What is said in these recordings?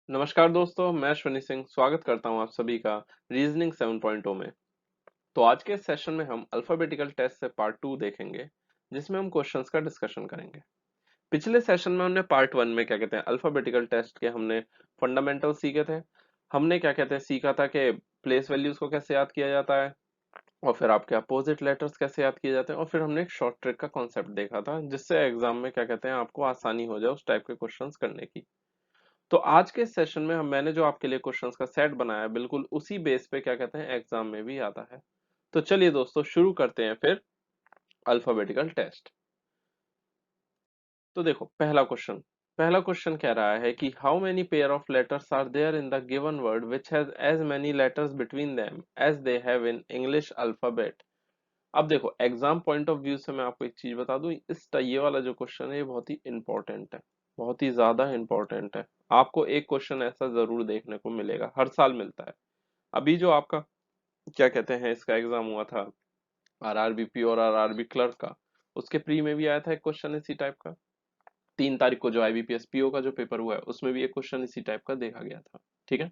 नमस्कार दोस्तों, मैं अश्विनी सिंह स्वागत करता हूं आप सभी का रीजनिंग 7.0 में। तो आज के सेशन में हम अल्फाबेटिकल टेस्ट से पार्ट 2 देखेंगे, जिसमें हम क्वेश्चंस का डिस्कशन करेंगे। पिछले सेशन में हमने पार्ट 1 में क्या कहते हैं अल्फाबेटिकल टेस्ट के हमने फंडामेंटल सीखे थे। हमने क्या कहते हैं सीखा था कि प्लेस वैल्यूज को कैसे याद किया जाता है और फिर आपके अपोजिट लेटर्स कैसे याद किए जाते हैं, और फिर हमने एक शॉर्ट ट्रिक का कॉन्सेप्ट देखा था, जिससे एग्जाम में क्या कहते हैं आपको आसानी हो जाए उस टाइप के क्वेश्चंस करने की। तो आज के सेशन में हम मैंने जो आपके लिए क्वेश्चंस का सेट बनाया है, बिल्कुल उसी बेस पे क्या कहते हैं एग्जाम में भी आता है। तो चलिए दोस्तों शुरू करते हैं फिर अल्फाबेटिकल टेस्ट। तो देखो पहला क्वेश्चन कह रहा है कि how many pair of letters are there in the given word which has as many letters between them as they have in English alphabet. अब देखो एग्जाम पॉइंट ऑफ व्यू से मैं आपको एक चीज बता दूं, ये वाला जो क्वेश्चन है ये बहुत ही इंपॉर्टेंट है, बहुत ही ज्यादा इंपॉर्टेंट है। आपको एक क्वेश्चन ऐसा जरूर देखने को मिलेगा, हर साल मिलता है। अभी जो आपका क्या कहते हैं इसका एग्जाम हुआ था आरआरबीपी और आरआरबी क्लर्क का, उसके प्री में भी आया था एक क्वेश्चन इसी टाइप का। 3 तारीख को जो आईबीपीएस पीओ का जो पेपर हुआ है उसमें भी एक क्वेश्चन इसी टाइप का देखा गया था। ठीक है,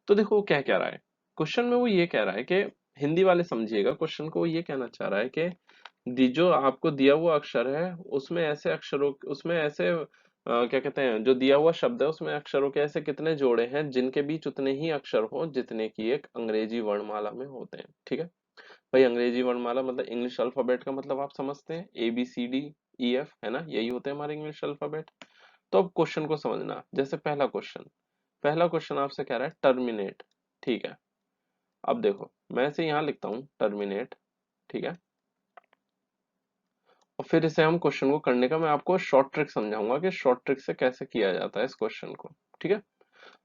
तो देखो वो क्या कह रहा है क्वेश्चन में, वो ये कह रहा है कि हिंदी वाले समझिएगा क्वेश्चन को, वो ये कहना चाह रहा है कि जो आपको दिया हुआ अक्षर है उसमें ऐसे अक्षरों उसमें ऐसे क्या कहते हैं जो दिया हुआ शब्द है उसमें अक्षरों के ऐसे कितने जोड़े हैं जिनके बीच उतने ही अक्षर हो जितने की एक अंग्रेजी वर्णमाला में होते हैं। ठीक है भाई, अंग्रेजी वर्णमाला मतलब इंग्लिश अल्फाबेट का मतलब आप समझते हैं ABCDEF, है ना, यही होते हैं हमारे इंग्लिश अल्फाबेट। तो अब क्वेश्चन को समझना, जैसे पहला क्वेश्चन आपसे कह रहा है टर्मिनेट। ठीक है, अब देखो मैं इसे यहाँ लिखता हूँ टर्मिनेट। ठीक है, और फिर इसे हम क्वेश्चन को करने का मैं आपको शॉर्ट ट्रिक समझाऊंगा कि शॉर्ट ट्रिक से कैसे किया जाता है इस क्वेश्चन को। ठीक है,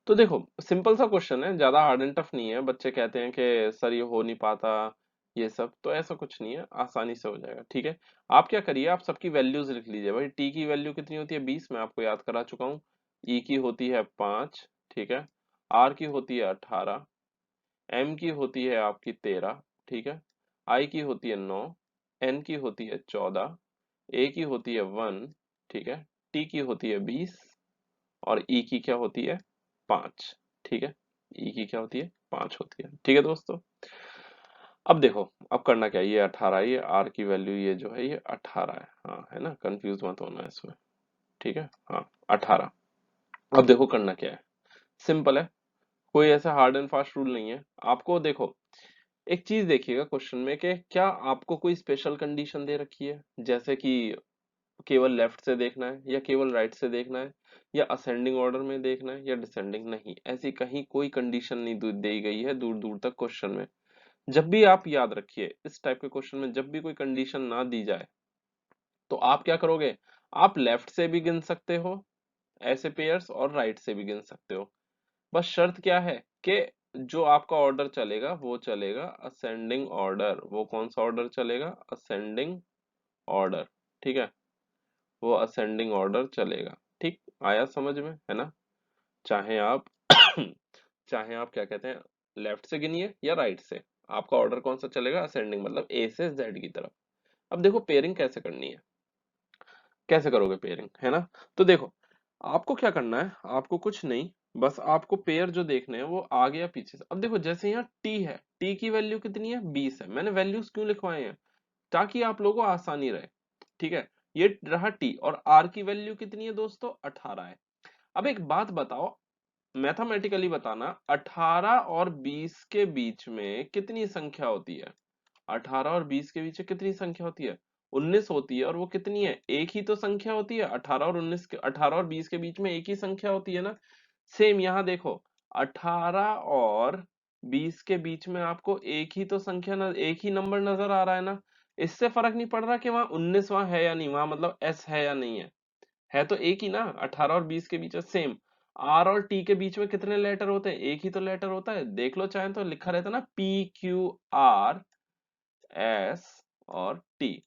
तो देखो सिंपल सा क्वेश्चन है, ज्यादा हार्ड एंड टफ नहीं है। बच्चे कहते हैं कि सर ये हो नहीं पाता ये सब, तो ऐसा कुछ नहीं है, आसानी से हो जाएगा। ठीक है, आप क्या करिए, आप सबकी वैल्यूज लिख लीजिए। भाई टी की वैल्यू कितनी होती है 20, मैं आपको याद करा चुका हूँ। ई की होती है 5। ठीक है, आर की होती है 18, एम की होती है आपकी 13। ठीक है, आई की होती है 9, एन की होती है 14, ए की होती है 1। ठीक है, टी की होती है 20 और ई की क्या होती है 5। ठीक है, ई की क्या होती है 5 होती है। ठीक है दोस्तों, अब देखो अब करना क्या है, ये 18, ये आर की वैल्यू ये जो है ये 18 है, हाँ है ना, कंफ्यूज मत होना इसमें। ठीक है, हाँ 18। अब देखो करना क्या है, सिंपल है, कोई ऐसा हार्ड एंड फास्ट रूल नहीं है। आपको देखो एक चीज देखिएगा क्वेश्चन में कि क्या आपको कोई स्पेशल कंडीशन दे रखी है, जैसे कि केवल लेफ्ट से देखना है या केवल राइट से देखना है या असेंडिंग ऑर्डर में देखना है या डिसेंडिंग, नहीं, ऐसी कहीं कोई कंडीशन नहीं दी गई है दूर दूर तक क्वेश्चन में। जब भी आप याद रखिए इस टाइप के क्वेश्चन में जब भी कोई कंडीशन ना दी जाए तो आप क्या करोगे, आप लेफ्ट से भी गिन सकते हो ऐसे पेयर्स और राइट से भी गिन सकते हो। बस शर्त क्या है कि जो आपका ऑर्डर चलेगा वो चलेगा असेंडिंग ऑर्डर। वो कौन सा ऑर्डर चलेगा, असेंडिंग ऑर्डर। ठीक है, वो असेंडिंग ऑर्डर चलेगा। ठीक, आया समझ में, है ना। चाहे आप चाहे आप क्या कहते हैं लेफ्ट से गिनिए या राइट से, आपका ऑर्डर कौन सा चलेगा, असेंडिंग, मतलब ए से जेड की तरफ। अब देखो पेयरिंग कैसे करनी है, कैसे करोगे पेयरिंग, है ना। तो देखो आपको क्या करना है, आपको कुछ नहीं, बस आपको पेयर जो देखने हैं वो आगे या पीछे से। अब देखो जैसे यहाँ टी है, टी की वैल्यू कितनी है 20 है, मैंने वैल्यूज क्यों लिखवाए हैं, ताकि आप लोगों को आसानी रहे। ठीक है, ये रहा टी, और आर की वैल्यू कितनी है दोस्तों 18 है। अब एक बात बताओ, मैथमेटिकली बताना, 18 और 20 के बीच में कितनी संख्या होती है, 18 और 20 के बीच में कितनी संख्या होती है 19 होती है, और वो कितनी है, एक ही तो संख्या होती है, 18 और 19 के, 18 और 20 के बीच में एक ही संख्या होती है ना। सेम यहाँ देखो 18 और 20 के बीच में आपको एक ही तो संख्या एक ही नंबर नजर आ रहा है ना। इससे फर्क नहीं पड़ रहा कि वहां 19 वहां है या नहीं, वहां मतलब एस है या नहीं है तो एक ही ना, 18 और 20 के बीच में सेम। आर और टी के बीच में कितने लेटर होते हैं, एक ही तो लेटर होता है, देख लो चाहे तो लिखा रहता है ना PQRS और टी।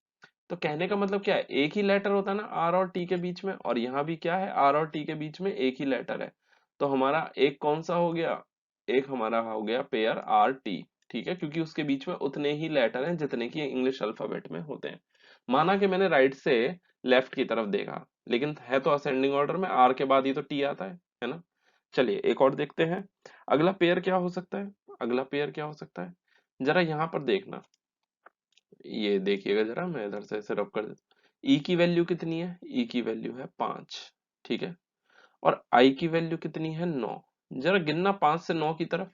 तो कहने का मतलब क्या है, एक ही लेटर होता है ना आर और टी के बीच में, और यहाँ भी क्या है आर और टी के बीच में एक ही लेटर है। तो हमारा एक कौन सा हो गया, एक हमारा हो गया पेयर आर टी। ठीक है, क्योंकि उसके बीच में उतने ही लेटर हैं जितने की इंग्लिश अल्फाबेट में होते हैं। माना कि मैंने राइट से लेफ्ट की तरफ देखा, लेकिन है तो असेंडिंग ऑर्डर में, आर के बाद ही तो टी आता है ना। चलिए एक और देखते हैं। अगला पेयर क्या हो सकता है? अगला पेयर क्या हो सकता है? जरा यहाँ पर देखना, ये देखिएगा जरा, मैं इधर से रब कर देता। ई की वैल्यू कितनी है? ई की वैल्यू है 5, ठीक है। और आई की वैल्यू कितनी है? 9। जरा गिनना 5 से 9 की तरफ।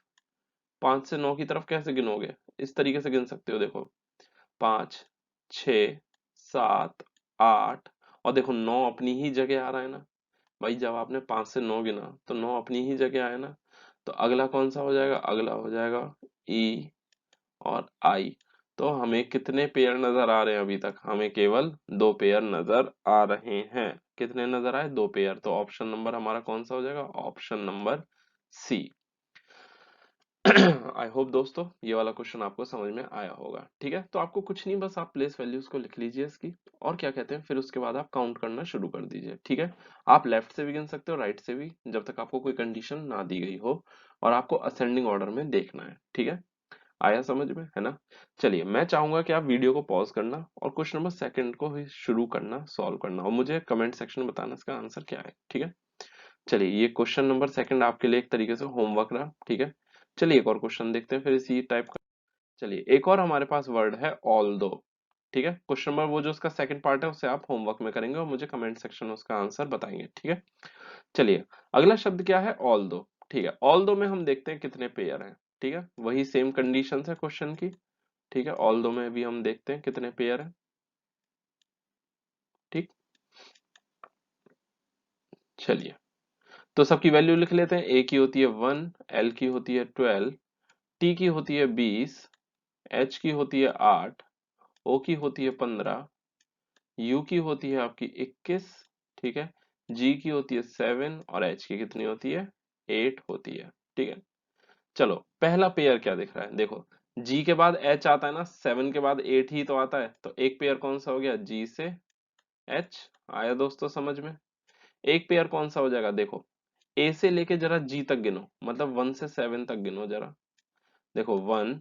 5 से 9 की तरफ कैसे गिनोगे? इस तरीके से गिन सकते हो, देखो 5, 6, 7, 8, और देखो 9 अपनी ही जगह आ रहा है ना भाई। जब आपने 5 से 9 गिना तो 9 अपनी ही जगह आया ना। तो अगला कौन सा हो जाएगा? अगला हो जाएगा ई और आई। तो हमें कितने पेयर नजर आ रहे हैं? अभी तक हमें केवल 2 पेयर नजर आ रहे हैं। कितने नजर आए? 2 पेयर। तो ऑप्शन नंबर हमारा कौन सा हो जाएगा? Option number c. I hope दोस्तों ये वाला क्वेश्चन आपको समझ में आया होगा। ठीक है, तो आपको कुछ नहीं, बस आप प्लेस वैल्यूज को लिख लीजिए इसकी, और क्या कहते हैं, फिर उसके बाद आप काउंट करना शुरू कर दीजिए। ठीक है, आप लेफ्ट से भी गिन सकते हो, राइट से भी, जब तक आपको कोई कंडीशन ना दी गई हो, और आपको असेंडिंग ऑर्डर में देखना है। ठीक है, आया समझ में, है ना? चलिए मैं चाहूंगा कि आप वीडियो को पॉज करना और क्वेश्चन नंबर सेकंड को ही शुरू करना, सॉल्व करना, और मुझे कमेंट सेक्शन में बताना इसका आंसर क्या है। ठीक है, चलिए ये क्वेश्चन नंबर सेकंड आपके लिए एक तरीके से होमवर्क रहा। ठीक है, चलिए एक और क्वेश्चन देखते हैं फिर इसी टाइप का। चलिए एक और हमारे पास वर्ड है ऑल दो। ठीक है, क्वेश्चन नंबर वो जो उसका सेकंड पार्ट है उसे आप होमवर्क में करेंगे और मुझे कमेंट सेक्शन में उसका आंसर बताएंगे। ठीक है, चलिए अगला शब्द क्या है? ऑल दो। ठीक है, ऑल दो में हम देखते हैं कितने पेयर हैं। ठीक है, वही सेम कंडीशन है क्वेश्चन की। ठीक है, ऑल दो में भी हम देखते हैं कितने पेयर हैं। ठीक, चलिए तो सबकी वैल्यू लिख लेते हैं। ए की होती है 1, एल की होती है 12, टी की होती है 20, एच की होती है 8, ओ की होती है 15, यू की होती है आपकी 21, ठीक है, जी की होती है 7, और एच की कितनी होती है? 8 होती है। ठीक है, चलो पहला पेयर क्या दिख रहा है? देखो जी के बाद एच आता है ना, 7 के बाद 8 ही तो आता है, तो एक पेयर कौन सा हो गया? जी से एच। आया दोस्तों समझ में? एक पेयर कौन सा हो जाएगा? देखो ए से लेके जरा जी तक गिनो, मतलब 1 से 7 तक गिनो जरा। देखो 1,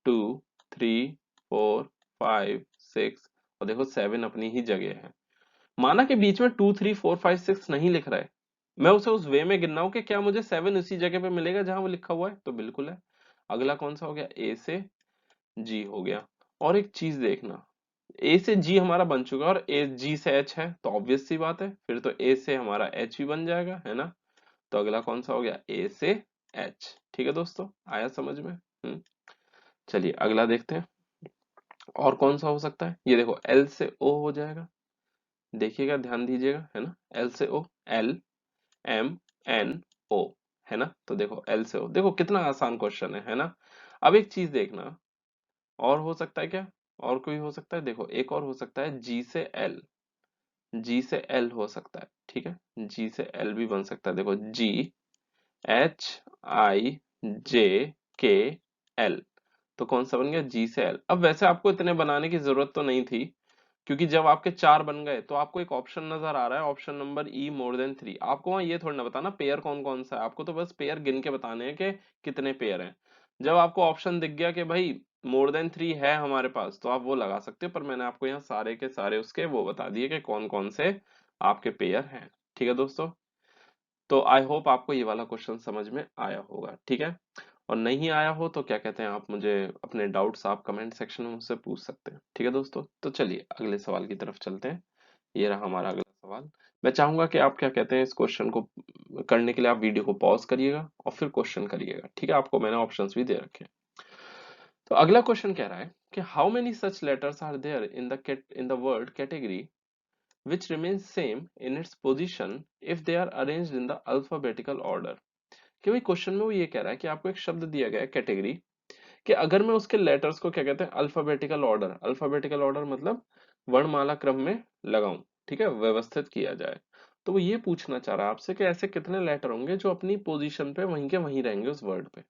2, 3, 4, 5, 6, और देखो 7 अपनी ही जगह है। माना कि बीच में 2, 3, 4, 5, 6 नहीं लिख रहा है, मैं उसे उस वे में गिन रहा हूं कि क्या मुझे 7 उसी जगह पे मिलेगा जहां वो लिखा हुआ है? तो बिल्कुल है। अगला कौन सा हो गया? ए से जी हो गया। और एक चीज देखना, ए से जी हमारा बन चुका है और ए जी से एच है, तो ऑब्वियस सी बात है फिर तो ए से हमारा एच भी बन जाएगा, है ना? तो अगला कौन सा हो गया? ए से एच। ठीक है दोस्तों, आया समझ में? चलिए अगला देखते हैं और कौन सा हो सकता है। ये देखो एल से ओ हो जाएगा, देखिएगा ध्यान दीजिएगा, है ना? एल से ओ, एल एम एन ओ, है ना? तो देखो एल से ओ, देखो कितना आसान क्वेश्चन है ना? अब एक चीज देखना, और हो सकता है क्या? और कोई हो सकता है? देखो एक और हो सकता है, जी से एल, जी से एल हो सकता है। ठीक है, जी से एल भी बन सकता है। देखो जी एच आई जे के एल, तो कौन सा बन गया? जी से एल। अब वैसे आपको इतने बनाने की जरूरत तो नहीं थी, क्योंकि जब आपके 4 बन गए तो आपको एक ऑप्शन नजर आ रहा है, ऑप्शन नंबर ई, मोर देन 3। आपको वहां ये थोड़ा ना बताना पेयर कौन कौन सा है, आपको तो बस पेयर गिन के बताने हैं कि कितने पेयर हैं। जब आपको ऑप्शन दिख गया कि भाई मोर देन 3 है हमारे पास, तो आप वो लगा सकते हो, पर मैंने आपको यहाँ सारे के सारे उसके वो बता दिए कि कौन कौन से आपके पेयर हैं। ठीक है दोस्तों, तो आई होप आपको ये वाला क्वेश्चन समझ में आया होगा। ठीक है, और नहीं आया हो तो क्या कहते हैं, आप मुझे अपने डाउट्स आप कमेंट सेक्शन में मुझसे पूछ सकते हैं। ठीक है दोस्तों, तो चलिए अगले सवाल की तरफ चलते हैं। ये रहा हमारा अगला सवाल। मैं चाहूंगा कि आप क्या कहते हैं, इस क्वेश्चन को करने के लिए आप वीडियो को पॉज करिएगा और फिर क्वेश्चन करिएगा। ठीक है, आपको मैंने ऑप्शंस भी दे रखे हैं। तो अगला क्वेश्चन कह रहा है कि how many such letters are there in the word category which remains same in its position if they are arranged in the alphabetical order। कि भाई क्वेश्चन में वो ये कह रहा है कि आपको एक शब्द दिया गया है कैटेगरी, कि अगर मैं उसके लेटर्स को क्या कहते हैं, अल्फाबेटिकल ऑर्डर, अल्फाबेटिकल ऑर्डर मतलब वर्णमाला क्रम में लगाऊं, ठीक है, व्यवस्थित किया जाए, तो वो ये पूछना चाह रहा है आपसे कि ऐसे कितने लेटर होंगे जो अपनी पोजीशन पे वहीं के वहीं रहेंगे उस वर्ड पे।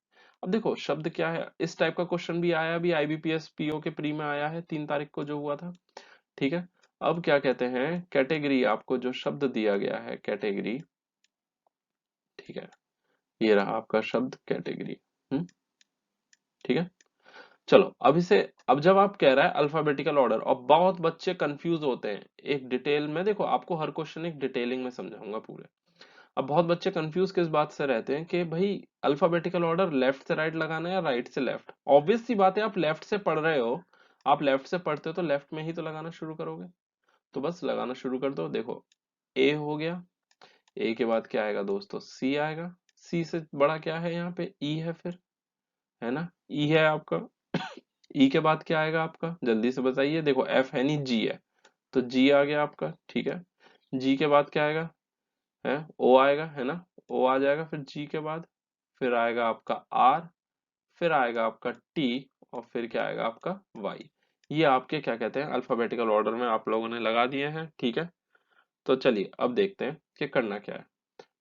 अब देखो शब्द क्या है, इस टाइप का क्वेश्चन भी आया, भी आईबीपीएस पीओ के प्री में आया है 3 तारीख को जो हुआ था। ठीक है, अब क्या कहते हैं, कैटेगरी, आपको जो शब्द दिया गया है कैटेगरी, ठीक है, ये रहा आपका शब्द कैटेगरी। हम्म, ठीक है, चलो अब इसे, अब जब आप कह रहा है अल्फाबेटिकल ऑर्डर, और बहुत बच्चे कंफ्यूज होते हैं एक डिटेल में, देखो आपको हर क्वेश्चन एक डिटेलिंग में समझाऊंगा पूरे। अब बहुत बच्चे कंफ्यूज किस बात से रहते हैं कि भाई अल्फाबेटिकल ऑर्डर लेफ्ट से राइट लगाना है या राइट से लेफ्ट। ऑब्वियस सी बात है, आप लेफ्ट से पढ़ रहे हो, आप लेफ्ट से पढ़ते हो तो लेफ्ट में ही तो लगाना शुरू करोगे। तो बस लगाना शुरू कर दो। देखो ए हो गया, ए के बाद क्या आएगा दोस्तों, सी आएगा, सी से बड़ा क्या है यहाँ पे, ई है फिर, है ना, ई है आपका। ई के बाद क्या आएगा आपका, जल्दी से बताइए, देखो एफ है नहीं, जी है, तो जी आ गया आपका, ठीक है। जी के बाद क्या आएगा, है ओ आएगा, है ना, ओ आ जाएगा फिर जी के बाद, फिर आएगा आपका आर, फिर आएगा आपका टी, और फिर क्या आएगा आपका वाई। ये आपके क्या कहते हैं अल्फाबेटिकल ऑर्डर में आप लोगों ने लगा दिए हैं, ठीक है। तो चलिए अब देखते हैं कि करना क्या है,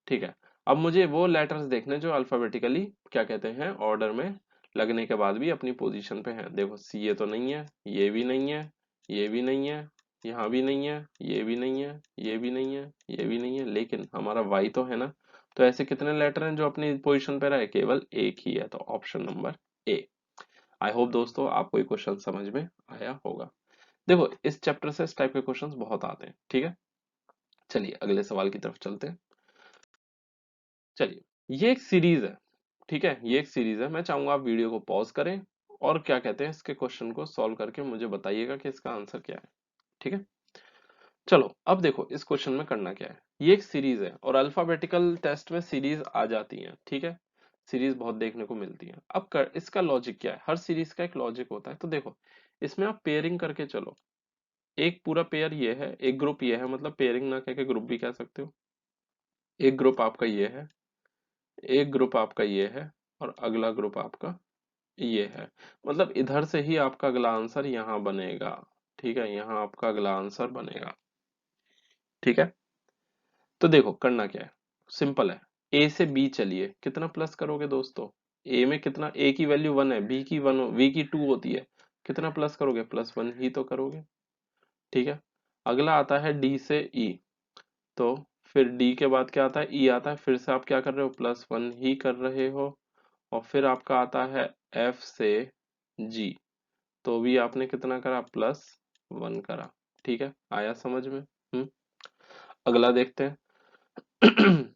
ठीक है। अब मुझे वो लेटर्स देखने जो अल्फाबेटिकली क्या कहते हैं ऑर्डर में लगने के बाद भी अपनी पोजीशन पे हैं। देखो सी ये तो नहीं है, ये भी नहीं है, ये भी नहीं है, यहाँ भी नहीं है, ये भी नहीं है, ये भी नहीं है, ये भी नहीं है, लेकिन हमारा वाई तो है ना। तो ऐसे कितने लेटर हैं जो अपनी पोजीशन पे रहे, केवल एक ही है, तो option number A. I hope दोस्तों आपको ये क्वेश्चन समझ में आया होगा। देखो इस चैप्टर से इस टाइप के क्वेश्चंस बहुत आते हैं, ठीक है। चलिए अगले सवाल की तरफ चलते हैं। चलिए ये एक सीरीज है, ठीक है, ये एक सीरीज है। मैं चाहूंगा आप वीडियो को पॉज करें और क्या कहते हैं इसके क्वेश्चन को सॉल्व करके मुझे बताइएगा कि इसका आंसर क्या है, ठीक है। चलो अब देखो इस क्वेश्चन में करना क्या है। ये एक सीरीज है और अल्फाबेटिकल टेस्ट में सीरीज आ जाती है, ठीक है। सीरीज बहुत देखने को मिलती है। अब इसका लॉजिक क्या है, हर सीरीज का एक लॉजिक होता है। तो देखो इसमें आप पेयरिंग करके चलो, एक पूरा पेयर ये है, एक ग्रुप ये है, मतलब पेयरिंग ना कह के ग्रुप भी कह सकते हो। एक ग्रुप आपका ये है, एक ग्रुप आपका ये है, और अगला ग्रुप आपका ये है। मतलब इधर से ही आपका अगला आंसर यहाँ बनेगा, ठीक है, यहाँ आपका अगला आंसर बनेगा, ठीक है। तो देखो करना क्या है, सिंपल है। ए से बी चलिए, कितना प्लस करोगे दोस्तों, ए में कितना, ए की वैल्यू 1 है, बी की 1, वी की 2 होती है, कितना प्लस करोगे, +1 ही तो करोगे, ठीक है। अगला आता है डी से ई, तो फिर डी के बाद क्या आता है, ई आता है, फिर से आप क्या कर रहे हो, +1 ही कर रहे हो। और फिर आपका आता है एफ से जी, तो भी आपने कितना करा, +1 करा, ठीक है, आया समझ में। अगला देखते हैं।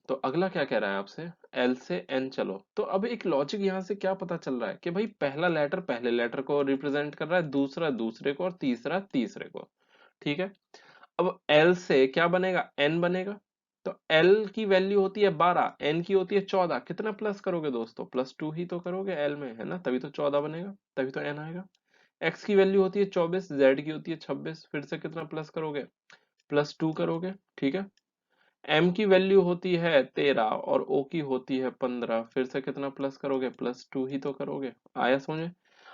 तो अगला क्या कह रहा है आपसे, एल से एन चलो। तो अब एक लॉजिक यहाँ से क्या पता चल रहा है कि भाई पहला लेटर पहले लेटर को रिप्रेजेंट कर रहा है, दूसरा दूसरे को, और तीसरा तीसरे को, ठीक है। अब एल से क्या बनेगा, एन बनेगा। तो एल की वैल्यू होती है 12, एन की होती है 14, कितना प्लस करोगे दोस्तों, +2 ही तो करोगे, एल में है ना, तभी तो 14 बनेगा, तभी तो एन आएगा। एक्स की वैल्यू होती है 24, जेड की होती है 26, फिर से कितना प्लस करोगे, +2 करोगे, ठीक है। एम की वैल्यू होती है 13 और ओ की होती है 15, फिर से कितना प्लस करोगे, +2 ही तो करोगे, आया समझे।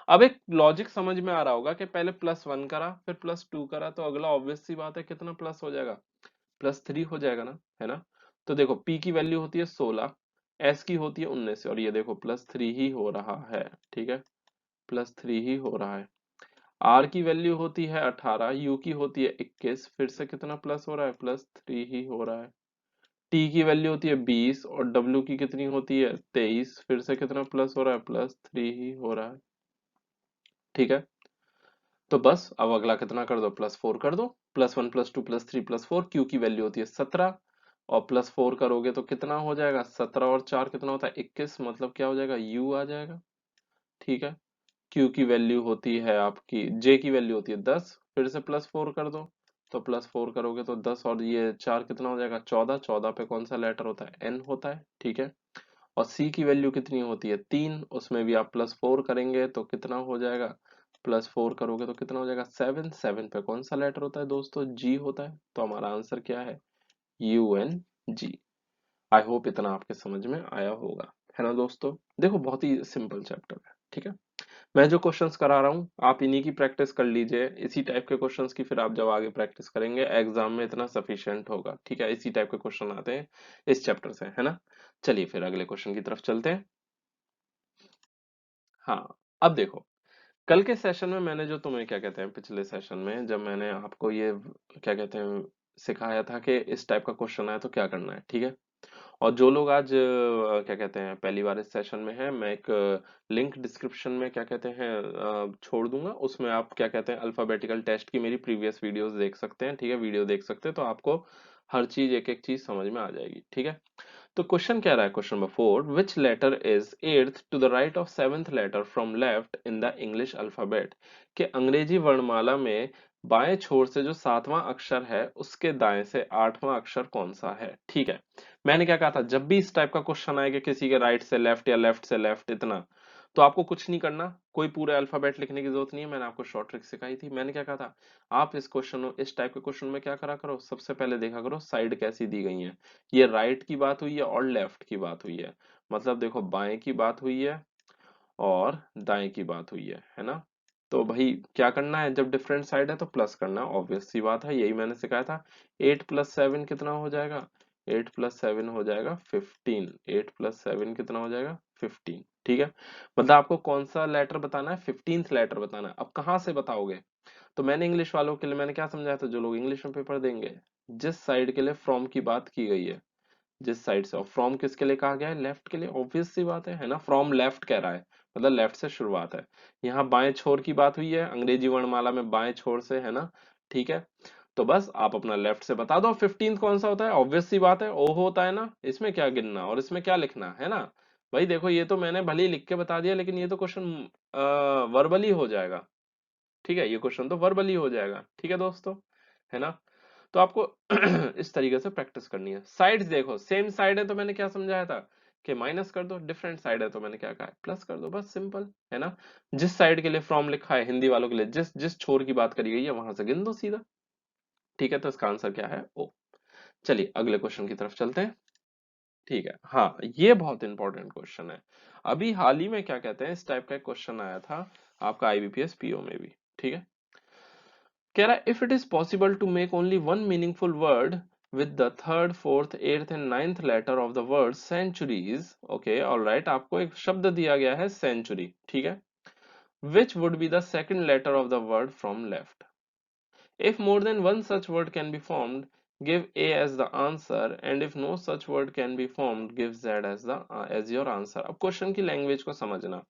अब एक लॉजिक समझ में आ रहा होगा कि पहले +1 करा फिर +2 करा, तो अगला ऑब्वियस सी बात है कितना प्लस हो जाएगा, +3 हो जाएगा ना, है ना। तो देखो पी की वैल्यू होती है 16, एस की होती है 19, और ये देखो +3 ही हो रहा है, ठीक है, +3 ही हो रहा है। आर की वैल्यू होती है 18, यू की होती है 21, फिर से कितना प्लस हो रहा है, +3 ही हो रहा है। टी की वैल्यू होती है 20 और डब्ल्यू की कितनी होती है 23, फिर से कितना प्लस हो रहा है, +3 ही हो रहा है, ठीक है। तो बस अब अगला कितना कर दो, +4 कर दो, +1 +2 +3 +4, क्यू की वैल्यू होती है 17, और +4 करोगे तो कितना हो जाएगा, 17 और 4 कितना होता है 21, मतलब क्या हो जाएगा, यू आ जाएगा, ठीक है। क्यू की वैल्यू होती है आपकी, जे की वैल्यू होती है 10, फिर से +4 कर दो, तो +4 करोगे तो 10 और ये 4 कितना हो जाएगा, 14, 14 पे कौन सा लेटर होता है, एन होता है, ठीक है। और सी की वैल्यू कितनी होती है 3, उसमें भी आप +4 करेंगे तो कितना हो जाएगा, +4 करोगे तो कितना हो जाएगा 7, 7 पे कौन सा लेटर होता है दोस्तों, जी होता है। तो हमारा आंसर क्या है, UNG। आई होप इतना आपके समझ में आया होगा, है ना दोस्तों। देखो बहुत ही सिंपल चैप्टर है, ठीक है। मैं जो क्वेश्चंस करा रहा हूँ आप इन्हीं की प्रैक्टिस कर लीजिए, इसी टाइप के क्वेश्चंस की फिर आप जब आगे प्रैक्टिस करेंगे एग्जाम में इतना सफिशिएंट होगा, ठीक है। इसी टाइप के क्वेश्चन आते हैं इस चैप्टर से, है ना। चलिए फिर अगले क्वेश्चन की तरफ चलते हैं। हाँ अब देखो, कल के सेशन में मैंने जो तुम्हें क्या कहते हैं, पिछले सेशन में जब मैंने आपको ये क्या कहते हैं सिखाया था कि इस टाइप का क्वेश्चन आए तो क्या करना है, ठीक है। और जो लोग आज क्या कहते हैं पहली बार इस सेशन में है, मैं एक लिंक डिस्क्रिप्शन में क्या कहते हैं छोड़ दूंगा, उसमें आप क्या कहते हैं अल्फाबेटिकल टेस्ट की मेरी प्रीवियस वीडियोस देख सकते हैं, ठीक है, वीडियो देख सकते हैं, तो आपको हर चीज एक एक चीज समझ में आ जाएगी, ठीक है। तो क्वेश्चन कह रहा है, question number 4, which letter is eighth to the right of seventh letter from left in the English alphabet, कि अंग्रेजी वर्णमाला में बाएं छोर से जो सातवां अक्षर है उसके दाएं से आठवां अक्षर कौन सा है। ठीक है, मैंने क्या कहा था, जब भी इस टाइप का क्वेश्चन आएगा किसी के राइट से लेफ्ट या लेफ्ट से लेफ्ट इतना, तो आपको कुछ नहीं करना, कोई पूरे अल्फाबेट लिखने की जरूरत नहीं है। मैंने आपको शॉर्ट ट्रिक सिखाई थी। मैंने क्या कहा था, आप इस क्वेश्चन, इस टाइप के क्वेश्चन में क्या करा करो, सबसे पहले देखा करो साइड कैसी दी गई है। ये राइट की बात हुई है और लेफ्ट की बात हुई है, मतलब देखो बाएं की बात हुई है और दाएं की बात हुई है ना। तो भाई क्या करना है, जब डिफरेंट साइड है तो प्लस करना, ऑब्वियस सी बात है, यही मैंने सिखाया था। 8 + 7 कितना हो जाएगा, 8 + 7 हो जाएगा 15, 8 + 7 कितना हो जाएगा 15। ठीक है, मतलब आपको कौन सा लेटर बताना है, 15th लेटर बताना है। अब कहाँ से बताओगे, तो मैंने इंग्लिश वालों के लिए मैंने क्या समझाया था, जो लोग इंग्लिश में पेपर देंगे, जिस साइड के लिए फ्रॉम की बात की गई है, जिस साइड से, और फ्रॉम किसके लिए कहा गया है, लेफ्ट के लिए, ऑब्वियस सी बात है ना, फ्रॉम लेफ्ट कह रहा है, मतलब लेफ्ट से शुरुआत है। यहाँ बाएं छोर की बात हुई है, अंग्रेजी वर्णमाला में बाएं छोर से है ना। ठीक है, तो बस आप अपना लेफ्ट से बता दो। 15th कौन सा होता है, ऑब्वियस सी बात है ओ होता है ना, इसमें क्या गिनना और इसमें क्या लिखना है ना। भाई देखो ये तो मैंने भले ही लिख के बता दिया, लेकिन ये तो क्वेश्चन वर्बली हो जाएगा। ठीक है, ये क्वेश्चन तो वर्बली हो जाएगा। ठीक है दोस्तों, है ना। तो आपको इस तरीके से प्रैक्टिस करनी है। साइड्स देखो, सेम साइड है तो मैंने क्या समझाया था कि माइनस कर दो, डिफरेंट साइड है तो मैंने क्या कहा, प्लस कर दो, बस सिंपल है ना। जिस साइड के लिए फ्रॉम लिखा है, हिंदी वालों के लिए जिस जिस छोर की बात करी गई है वहां से गिन दो सीधा। ठीक है, तो इसका आंसर क्या है, ओ। चलिए अगले क्वेश्चन की तरफ चलते हैं। ठीक है, हाँ ये बहुत इंपॉर्टेंट क्वेश्चन है। अभी हाल ही में क्या कहते हैं, इस टाइप का एक क्वेश्चन आया था आपका आईबीपीएस पीओ में भी। ठीक है, कह रहा है, if it is possible to make only one meaningful word with the third fourth eighth and ninth letter of the word centuries, okay alright, आपको एक शब्द दिया गया है सेंचुरी। ठीक है, which would be the second letter of the word from left. If more than one such word can be formed, give A as the answer, and if no such word can be formed, give Z as your answer. अब question की language को समझना।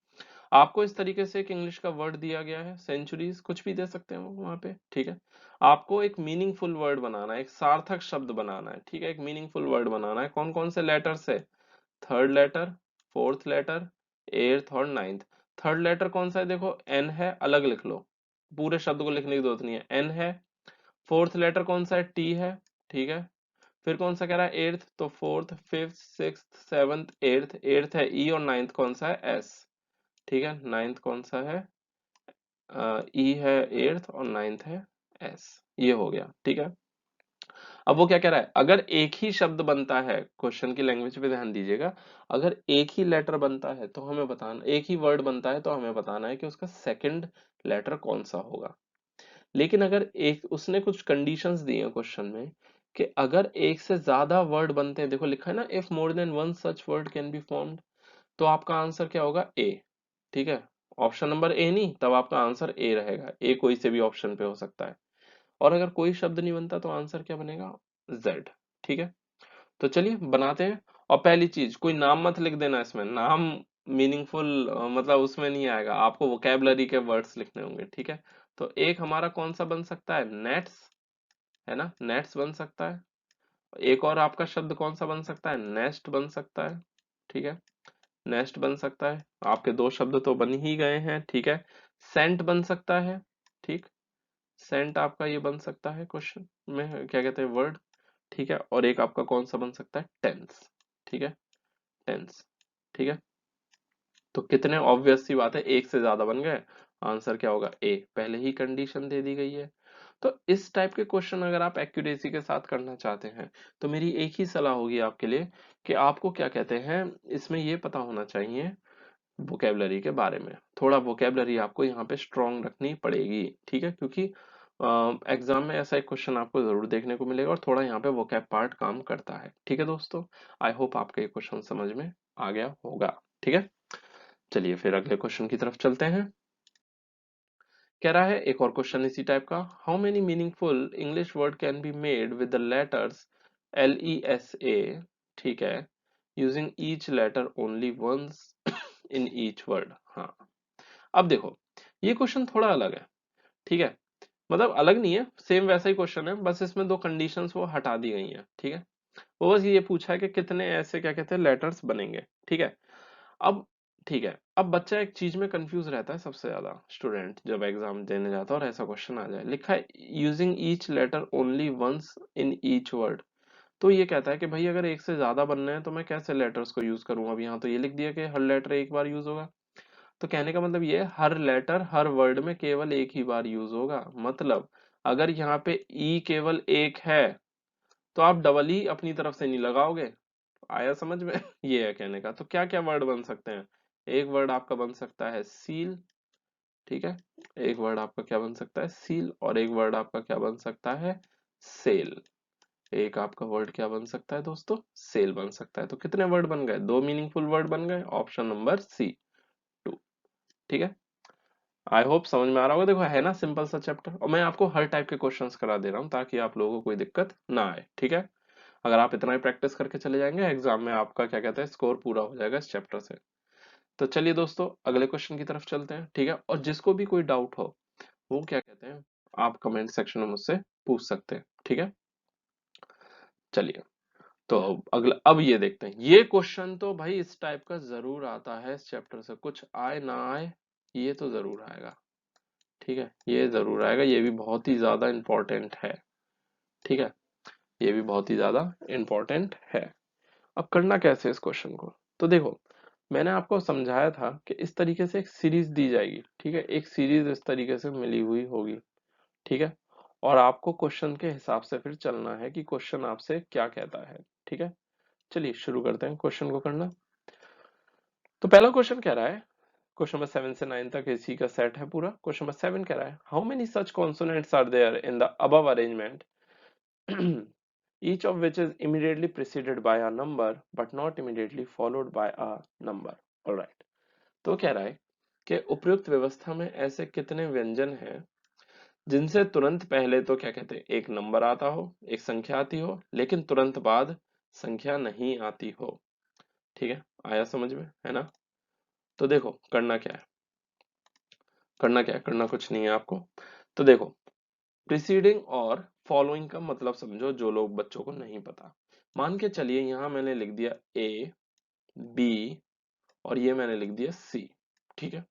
आपको इस तरीके से एक English का वर्ड दिया गया है, सेंचुरीज कुछ भी दे सकते हो वहां पे। ठीक है, आपको एक मीनिंगफुल वर्ड बनाना है, एक सार्थक शब्द बनाना है। ठीक है, एक मीनिंगफुल वर्ड बनाना है, कौन कौन से लेटर से, third letter, fourth letter, eighth और नाइन्थ। थर्ड लेटर कौन सा है, देखो एन है, अलग लिख लो, पूरे शब्द को लिखने की जरूरत नहीं है, एन है। फोर्थ लेटर कौन सा है, टी है। ठीक है, फिर कौन सा कह रहा है, एट्थ, तो fourth fifth sixth seventh eighth, eighth है ई, और नाइन्थ कौन सा है, एस। ठीक है, नाइन्थ कौन सा है, ई है एट्थ, और नाइन्थ है एस। ये हो गया। ठीक है, अब वो क्या कह रहा है, अगर एक ही शब्द बनता है, क्वेश्चन की लैंग्वेज पे ध्यान दीजिएगा, अगर एक ही लेटर बनता है तो हमें बताना, एक ही वर्ड बनता है तो हमें बताना है कि उसका सेकंड लेटर कौन सा होगा। लेकिन अगर एक, उसने कुछ कंडीशंस दी हैं क्वेश्चन में, कि अगर एक से ज्यादा वर्ड बनते हैं, देखो लिखा है ना, if more than one such word can be formed, तो आपका आंसर क्या होगा, ए। ठीक है, ऑप्शन नंबर ए नहीं, तब आपका आंसर ए रहेगा, ए कोई से भी ऑप्शन पे हो सकता है। और अगर कोई शब्द नहीं बनता तो आंसर क्या बनेगा, जेड। ठीक है, तो चलिए बनाते हैं। और पहली चीज, कोई नाम मत लिख देना इसमें, नाम मीनिंगफुल मतलब उसमें नहीं आएगा, आपको वोकेबलरी के वर्ड्स लिखने होंगे। ठीक है, तो एक हमारा कौन सा बन सकता है, नेट्स, है ना, नेट्स बन सकता है। एक और आपका शब्द कौन सा बन सकता है, नेस्ट बन सकता है। ठीक है, नेस्ट बन सकता है, आपके दो शब्द तो बन ही गए हैं। ठीक है, सेंट बन सकता है। ठीक, सेंट आपका ये बन सकता है क्वेश्चन में, क्या कहते हैं, वर्ड। ठीक है, और एक आपका कौन सा बन सकता है, टेंस। ठीक है, टेंस। ठीक है, तो कितने ऑब्वियस सी बात है, एक से ज्यादा बन गए, आंसर क्या होगा, ए, पहले ही कंडीशन दे दी गई है। तो इस टाइप के क्वेश्चन अगर आप एक्यूरेसी के साथ करना चाहते हैं, तो मेरी एक ही सलाह होगी आपके लिए, कि आपको क्या कहते हैं, इसमें ये पता होना चाहिए वोकेबलरी के बारे में, थोड़ा वोकेबलरी आपको यहाँ पे स्ट्रॉन्ग रखनी पड़ेगी। ठीक है, क्योंकि एग्जाम में ऐसा एक क्वेश्चन आपको जरूर देखने को मिलेगा, और थोड़ा यहाँ पे वोकैब पार्ट काम करता है। ठीक है दोस्तों, आई होप आपका ये क्वेश्चन समझ में आ गया होगा। ठीक है, चलिए फिर अगले क्वेश्चन की तरफ चलते हैं। कह रहा है एक और क्वेश्चन इसी टाइप का, how many meaningful English word can be made with the letters LESA, ठीक है, using each letter only once in each word. हाँ, अब देखो ये क्वेश्चन थोड़ा अलग है। ठीक है, मतलब अलग नहीं है, सेम वैसा ही क्वेश्चन है, बस इसमें दो कंडीशंस वो हटा दी गई हैं। ठीक है, वो बस ये पूछा है कि कितने ऐसे क्या कहते हैं लेटर्स बनेंगे, ठीक है। अब ठीक है, अब बच्चा एक चीज में कंफ्यूज रहता है सबसे ज्यादा, स्टूडेंट जब एग्जाम देने जाता है और ऐसा क्वेश्चन आ जाए, लिखा है using each letter only once in each word. तो ये कहता है कि भाई अगर एक से ज्यादा बनने हैं तो मैं कैसे लेटर्स को यूज करूं। अब यहाँ तो ये लिख दिया कि हर लेटर एक बार यूज होगा, तो कहने का मतलब ये है, हर लेटर हर वर्ड में केवल एक ही बार यूज होगा। मतलब अगर यहाँ पे ई केवल एक है तो आप डबल ई अपनी तरफ से नहीं लगाओगे। आया समझ में? ये है कहने का। तो क्या क्या वर्ड बन सकते हैं? एक वर्ड आपका बन सकता है सील, ठीक है। एक वर्ड आपका क्या बन सकता है? सील। और एक वर्ड आपका क्या बन सकता है? सेल। एक आपका वर्ड क्या बन सकता है दोस्तों? सेल बन सकता है। तो कितने वर्ड बन गए? दो मीनिंगफुल वर्ड बन गए, ऑप्शन नंबर सी, टू। ठीक है, आई होप समझ में आ रहा होगा। देखो है ना सिंपल सा चैप्टर, और मैं आपको हर टाइप के क्वेश्चंस करा दे रहा हूँ ताकि आप लोगों को कोई दिक्कत ना आए, ठीक है। अगर आप इतना ही प्रैक्टिस करके चले जाएंगे, एग्जाम में आपका क्या कहते हैं स्कोर पूरा हो जाएगा इस चैप्टर से। तो चलिए दोस्तों अगले क्वेश्चन की तरफ चलते हैं, ठीक है। और जिसको भी कोई डाउट हो वो क्या कहते हैं आप कमेंट सेक्शन में मुझसे पूछ सकते हैं, ठीक है। चलिए, तो अगला अब ये देखते हैं। ये क्वेश्चन तो भाई इस टाइप का जरूर आता है इस चैप्टर से, कुछ आए ना आए ये तो जरूर आएगा, ठीक है। ये जरूर आएगा, ये भी बहुत ही ज्यादा इंपॉर्टेंट है, ठीक है। ये भी बहुत ही ज्यादा इंपॉर्टेंट है। अब करना कैसे इस क्वेश्चन को? तो देखो, मैंने आपको समझाया था कि इस तरीके से एक सीरीज दी जाएगी, ठीक है। एक सीरीज इस तरीके से मिली हुई होगी, ठीक है। और आपको क्वेश्चन के हिसाब से फिर चलना है कि क्वेश्चन आपसे क्या कहता है, ठीक है। चलिए शुरू करते हैं क्वेश्चन को करना। तो पहला क्वेश्चन कह रहा है, क्वेश्चन नंबर 7 से 9 तक इसी का सेट है पूरा। क्वेश्चन नंबर 7 कह रहा है, how many such consonants are there in the above arrangement each of which is immediately preceded by a number but not immediately followed by a number. All right. तो कह रहा है कि उपयुक्त व्यवस्था में ऐसे कितने व्यंजन हैं जिनसे तुरंत पहले तो क्या कहते हैं एक नंबर आता हो, एक संख्या आती हो, लेकिन तुरंत बाद संख्या नहीं आती हो, ठीक है। आया समझ में, है ना? तो देखो करना क्या है, करना क्या है, करना कुछ नहीं है आपको। तो देखो, प्रीसीडिंग और फॉलोइंग का मतलब समझो, जो लोग बच्चों को नहीं पता। मान के चलिए यहां मैंने लिख दिया ए, बी और ये मैंने लिख दिया सी, ठीक है।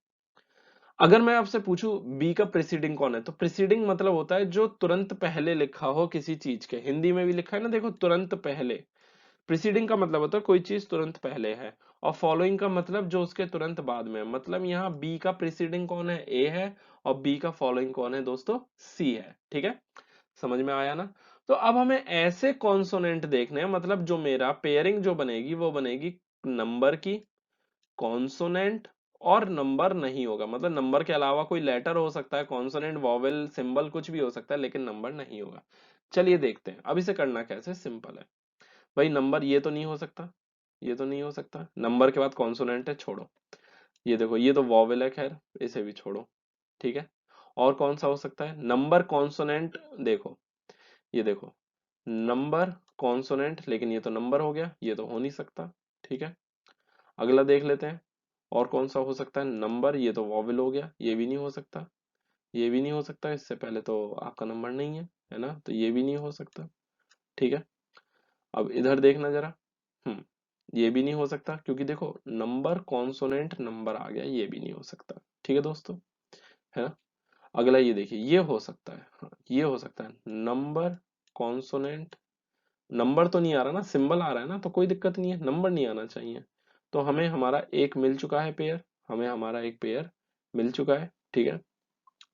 अगर मैं आपसे पूछूं बी का प्रीसीडिंग कौन है, तो प्रीसीडिंग मतलब होता है जो तुरंत पहले लिखा हो किसी चीज के। हिंदी में भी लिखा है ना, देखो तुरंत पहले। प्रीसीडिंग का मतलब होता है कोई चीज तुरंत पहले है, और फॉलोइंग का मतलब जो उसके तुरंत बाद में है। मतलब यहाँ बी का प्रीसीडिंग कौन है? ए है। और बी का फॉलोइंग कौन है दोस्तों? सी है, ठीक है। समझ में आया ना? तो अब हमें ऐसे कॉन्सोनेंट देखने हैं, मतलब जो मेरा पेयरिंग जो बनेगी वो बनेगी नंबर की, कॉन्सोनेंट और नंबर नहीं होगा। मतलब नंबर के अलावा कोई लेटर हो सकता है, कॉन्सोनेंट वॉवेल सिंबल कुछ भी हो सकता है, लेकिन नंबर नहीं होगा। चलिए देखते हैं अब इसे करना कैसे। सिंपल है भाई, नंबर ये तो नहीं हो सकता, ये तो नहीं हो सकता। नंबर के बाद कॉन्सोनेंट है, छोड़ो। ये देखो ये तो वॉवेल है, खैर इसे भी छोड़ो, ठीक है। और कौन सा हो सकता है? नंबर कॉन्सोनेंट, देखो ये देखो, नंबर कॉन्सोनेंट, लेकिन ये तो नंबर हो गया, ये तो हो नहीं सकता, ठीक है। अगला देख लेते हैं, और कौन सा हो सकता है? नंबर, ये तो वॉवेल हो गया, ये भी नहीं हो सकता। ये भी नहीं हो सकता, इससे पहले तो आपका नंबर नहीं है ना, तो ये भी नहीं हो सकता, ठीक है। अब इधर देखना जरा, हम्म, ये भी नहीं हो सकता, क्योंकि देखो नंबर कॉन्सोनेंट नंबर आ गया, ये भी नहीं हो सकता, ठीक है दोस्तों, है ना। अगला ये देखिए, ये हो सकता है, हाँ ये हो सकता है, नंबर कॉन्सोनेंट। नंबर तो नहीं आ रहा ना, सिंबल आ रहा है ना, तो कोई दिक्कत नहीं है, नंबर नहीं आना चाहिए। तो हमें हमारा एक मिल चुका है पेयर, हमें हमारा एक पेयर मिल चुका है, ठीक है।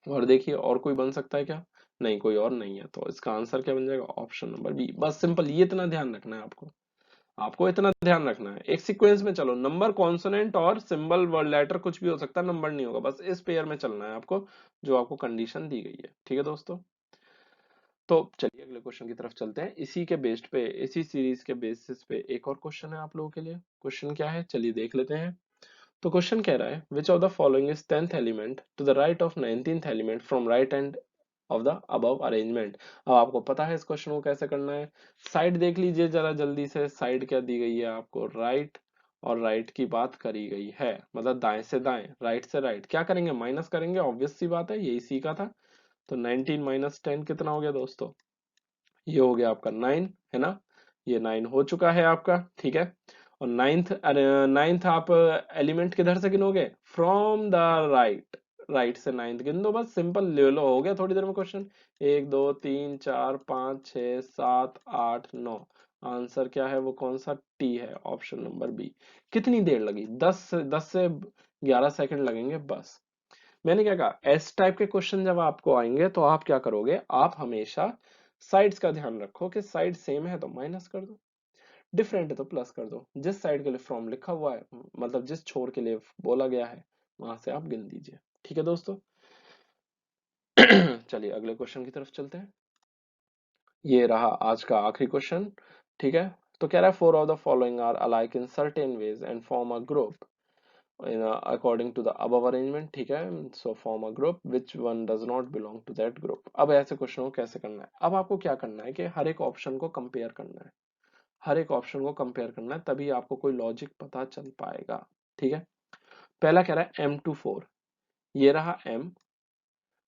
और देखिए और कोई बन सकता है क्या? नहीं, कोई और नहीं है, तो इसका आंसर क्या बन जाएगा? Option number b. बस सिंपल, ये इतना ध्यान रखना है आपको, आपको इतना ध्यान रखना है। एक सीक्वेंस में चलो, नंबर कॉन्सोनेंट और सिंबल वर्ड लेटर कुछ भी हो सकता है, नंबर नहीं होगा। बस इस पेयर में चलना है आपको, जो आपको कंडीशन दी गई है, ठीक है दोस्तों। तो चलिए अगले क्वेश्चन की तरफ चलते हैं। इसी के बेस्ड पे, इसी सीरीज के बेसिस पे एक और क्वेश्चन है आप लोगों के लिए। क्वेश्चन क्या है चलिए देख लेते हैं। तो क्वेश्चन कह रहा है, which of the following is 10th element to the right of 19th element from right end of the above arrangement. अब आपको पता है इस क्वेश्चन को कैसे करना है। साइड देख लीजिए जरा जल्दी से, साइड क्या दी गई है आपको? राइट, और राइट की बात करी गई है, मतलब दाएं से दाएं, राइट से राइट। क्या करेंगे? माइनस करेंगे, ऑब्वियस सी बात है, यही सीखा था। तो 19 माइनस 10 कितना हो गया दोस्तों? ये हो गया आपका 9, है ना। ये 9 हो चुका है आपका, ठीक है। और नाइन्थ, नाइन्थ आप एलिमेंट किधर से गिनोगे, फ्रॉम द राइट, राइट से नाइन्थ गिन दो, बस सिंपल ले लो, हो गया थोड़ी देर में क्वेश्चन। 1 2 3 4 5 6 7 8 9, आंसर क्या है, वो कौन सा, टी है, ऑप्शन नंबर बी। कितनी देर लगी, 10 से 11 सेकंड लगेंगे बस। मैंने क्या कहा, एस टाइप के क्वेश्चन जब आपको आएंगे तो आप क्या करोगे, आप हमेशा साइड्स का ध्यान रखो कि साइड सेम है तो माइनस कर दो, डिफरेंट है तो प्लस कर दो, जिस साइड के लिए फ्रॉम लिखा हुआ है, मतलब जिस छोर के लिए बोला गया है, वहां से आप गिन दीजिए, ठीक है दोस्तों। चलिए अगले क्वेश्चन की तरफ चलते हैं। ये रहा आज का आखिरी क्वेश्चन, ठीक है। तो कह रहा है, four of the following are alike in certain ways and form a group according to the above arrangement, ठीक है। So form a group which one does not belong to that group. अब ऐसे क्वेश्चन को कैसे करना है, अब आपको क्या करना है कि हर एक ऑप्शन को कंपेयर करना है, हर एक ऑप्शन को कंपेयर करना है, तभी आपको कोई लॉजिक पता चल पाएगा, ठीक है। पहला कह रहा है M2 4, ये रहा M।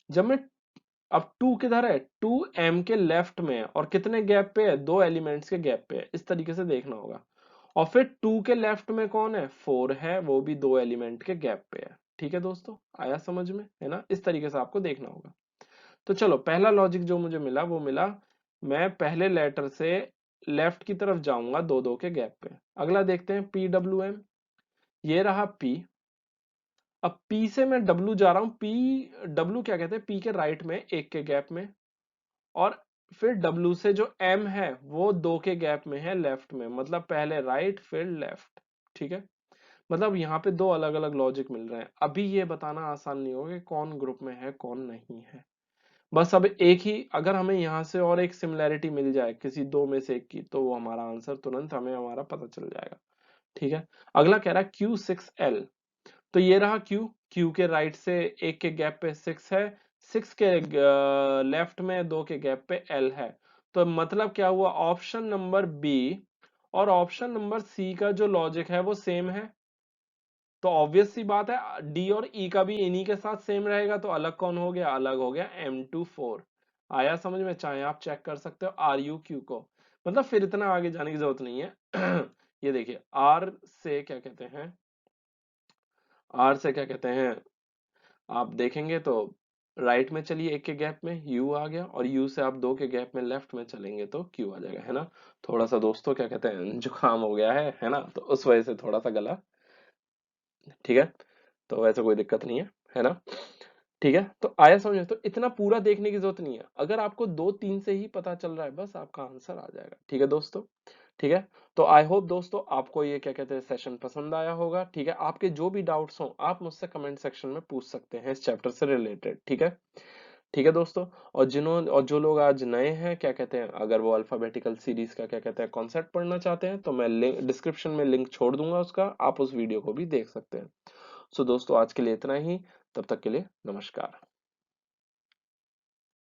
जब मैं, अब 2 किधर है, 2 M के लेफ्ट में है और कितने गैप पे है, 2 एलिमेंट्स के गैप पे है, इस तरीके से देखना होगा। और फिर 2 के लेफ्ट में कौन है, 4 है, वो भी 2 एलिमेंट के गैप पे है, ठीक है दोस्तों, आया समझ में, है ना, इस तरीके से आपको देखना होगा। तो चलो पहला लॉजिक जो मुझे मिला वो मिला, मैं पहले लेटर से लेफ्ट की तरफ जाऊंगा 2 2 के गैप पे। अगला देखते हैं PWM, ये रहा P। अब P से मैं W जा रहा हूं, W क्या कहते हैं, P के राइट में एक के गैप में, और फिर W से जो M है वो 2 के गैप में है लेफ्ट में, मतलब पहले राइट फिर लेफ्ट, ठीक है। मतलब यहाँ पे 2 अलग अलग लॉजिक मिल रहे हैं। अभी ये बताना आसान नहीं होगा कि कौन ग्रुप में है कौन नहीं है, बस अब एक ही, अगर हमें यहाँ से और एक सिमिलैरिटी मिल जाए किसी 2 में से एक की, तो वो हमारा आंसर तुरंत हमें हमारा पता चल जाएगा, ठीक है। अगला कह रहा है Q6L, तो ये रहा Q के राइट से एक के गैप पे 6 है, 6 के लेफ्ट में 2 के गैप पे L है। तो मतलब क्या हुआ, ऑप्शन नंबर बी और ऑप्शन नंबर सी का जो लॉजिक है वो सेम है। तो ऑब्वियस सी बात है, डी और ई का भी इन्हीं के साथ सेम रहेगा, तो अलग कौन हो गया, अलग हो गया M2 4। आया समझ में, चाहे आप चेक कर सकते हो RUQ को, मतलब फिर इतना आगे जाने की जरूरत नहीं है। ये देखिए, आर से क्या कहते हैं, आर से क्या कहते हैं, आप देखेंगे तो राइट में चलिए एक के गैप में यू आ गया, और यू से आप 2 के गैप में लेफ्ट में चलेंगे तो क्यू आ जाएगा, है ना। थोड़ा सा दोस्तों क्या कहते हैं, जुकाम हो गया है ना, तो उस वजह से थोड़ा सा गला, ठीक है। तो वैसे कोई दिक्कत नहीं है ना, ठीक है। तो आया समझ में, तो इतना पूरा देखने की जरूरत नहीं है, अगर आपको 2 3 से ही पता चल रहा है बस आपका आंसर आ जाएगा, ठीक है दोस्तों, ठीक है। तो आई होप दोस्तों आपको ये क्या कहते हैं सेशन पसंद आया होगा, ठीक है। आपके जो भी डाउट्स हो आप मुझसे कमेंट सेक्शन में पूछ सकते हैं इस चैप्टर से रिलेटेड, ठीक है, ठीक है दोस्तों। और जो लोग आज नए हैं क्या कहते हैं, अगर वो अल्फाबेटिकल सीरीज का क्या कहते हैं कॉन्सेप्ट पढ़ना चाहते हैं, तो मैं लिंक डिस्क्रिप्शन में लिंक छोड़ दूंगा उसका, आप उस वीडियो को भी देख सकते हैं। सो दोस्तों आज के लिए इतना ही, तब तक के लिए नमस्कार।